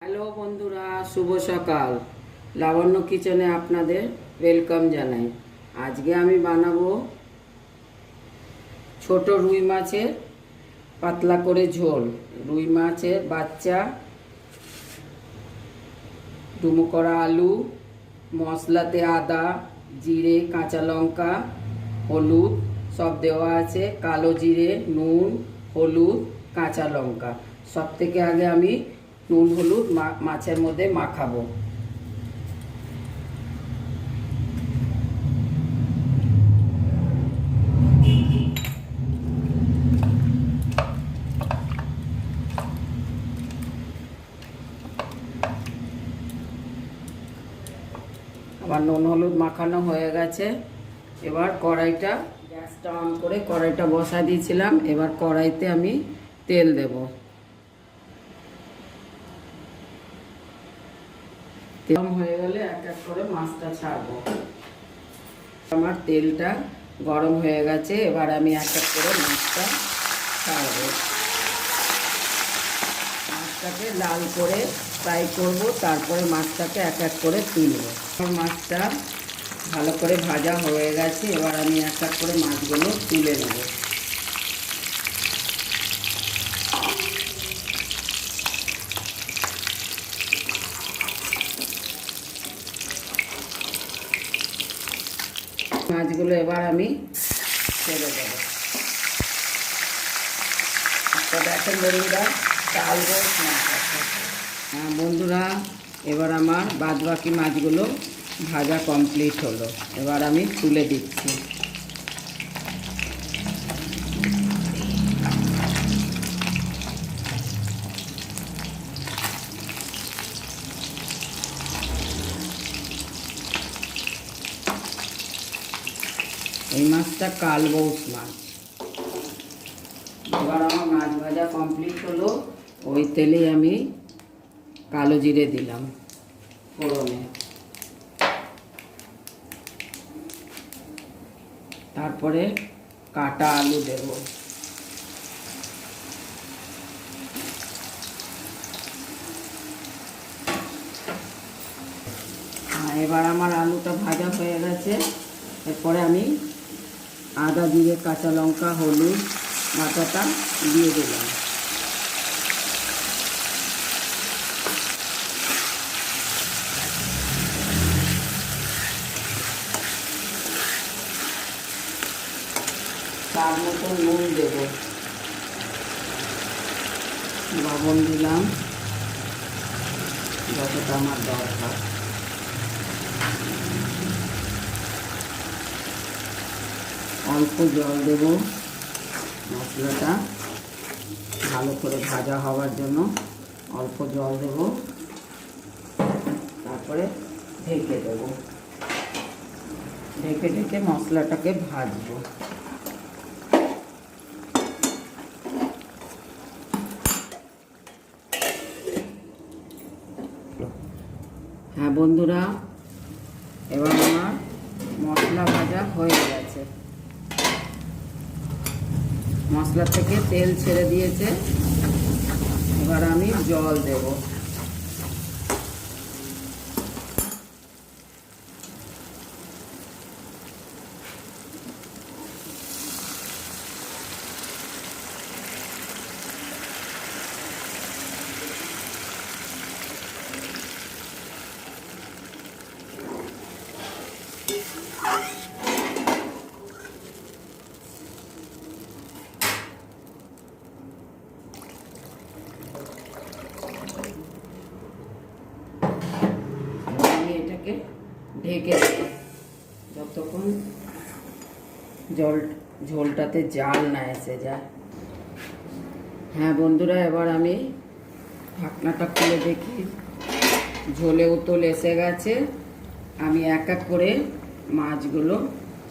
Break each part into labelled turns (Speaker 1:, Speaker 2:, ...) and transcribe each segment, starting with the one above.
Speaker 1: Hello বন্ধুরা, শুভ সকাল। লাবণ্য কিচেনে আপনাদের ওয়েলকাম জানাই। আজকে আমি বানাবো ছোট রুই মাছের পাতলা করে ঝোল। রুই মাছের বাচ্চা, ডুমো করা আলু, মশলাতে আদা, জিরে, কাঁচা লঙ্কা, হলুদ সব দেওয়া আছে, কালো জিরে, নুন, হলুদ, কাঁচা লঙ্কা। সব থেকে আগে আমি নুন হলুদ মাছের মধ্যে মাখাবো। আবার নুন হলুদ মাখানো হয়ে গেছে। এবার কড়াইটা, গ্যাসটা অন করে কড়াইটা বসা দিয়েছিলাম। এবার কড়াইতে আমি তেল দেব। তেল হয়ে গেলে এক এক করে মাছটা ছাড়বো। আমার তেলটা গরম হয়ে গেছে। এবার আমি এক এক করে মাছটা ছাড়বো। মাছটাকে লাল করে ফ্রাই করব, তারপরে মাছটাকে এক এক করে তুলব। মাছটা ভালো করে ভাজা হয়ে গেছে। এবার আমি এক এক করে মাছগুলো তুলে নেব। মাছগুলো এবার আমি ছেড়ে দেবো। দেখেন বন্ধুরা, চাল রোজ মাছ আছে। হ্যাঁ বন্ধুরা, এবার আমার বাদ বাকি মাছগুলো ভাজা কমপ্লিট হলো। এবার আমি তুলে দিচ্ছি। এই মাছটা কালবউশ মাছ। এবার আমার মাছ ভাজা কমপ্লিট হলো। ওই তেলেই আমি কালো জিরে দিলাম ফোড়নে। তারপরে কাটা আলু দেব। এবার আমার আলুটা ভাজা হয়ে গেছে। এরপরে আমি আদা, জিরে, কাঁচা লঙ্কা, হলুদ বাটাটা দিয়ে দিলাম। তার মতন নুন দেব, লবণ দিলাম যতটা আমার দরকার। অল্প জল দেব মশলাটা ভালো করে ভাজা হওয়ার জন্য। অল্প জল দেব, তারপরে ঢেকে দেব। ঢেকে ঢেকে মশলাটাকে ভাজবো। হ্যাঁ বন্ধুরা, এবার আমার মশলা ভাজা হয়ে গেছে। মশলা থেকে তেল ছেড়ে দিয়েছে। এবার আমি জল দেব। এটাকে ঢেকে দেব যতক্ষণ ঝোলটাতে জাল না এসে যায়। হ্যাঁ বন্ধুরা, এবার আমি ঢাকনাটা খুলে দেখি, ঝোলে উতল এসে গেছে। আমি এক এক করে মাছগুলো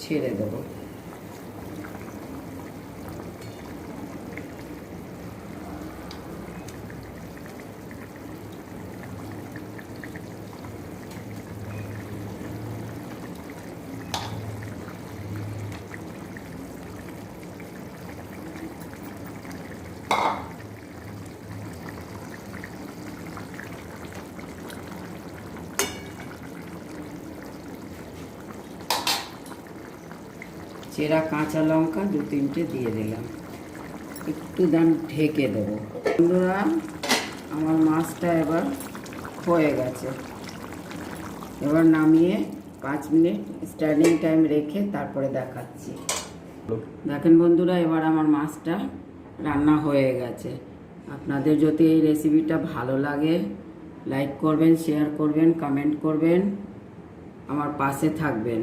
Speaker 1: ছেড়ে দেবো। চেরা কাঁচা লঙ্কা 2-3টে দিয়ে দিলাম, একটু ঢেকে দেবো। বন্ধুরা, আমার মাছটা এবার হয়ে গেছে। এবার নামিয়ে 5 মিনিট স্ট্যান্ডিং টাইম রেখে তারপরে দেখাচ্ছি। দেখেন বন্ধুরা, এবার আমার মাছটা রান্না হয়ে গেছে। আপনাদের যদি এই রেসিপিটা ভালো লাগে, লাইক করবেন, শেয়ার করবেন, কমেন্ট করবেন, আমার পাশে থাকবেন।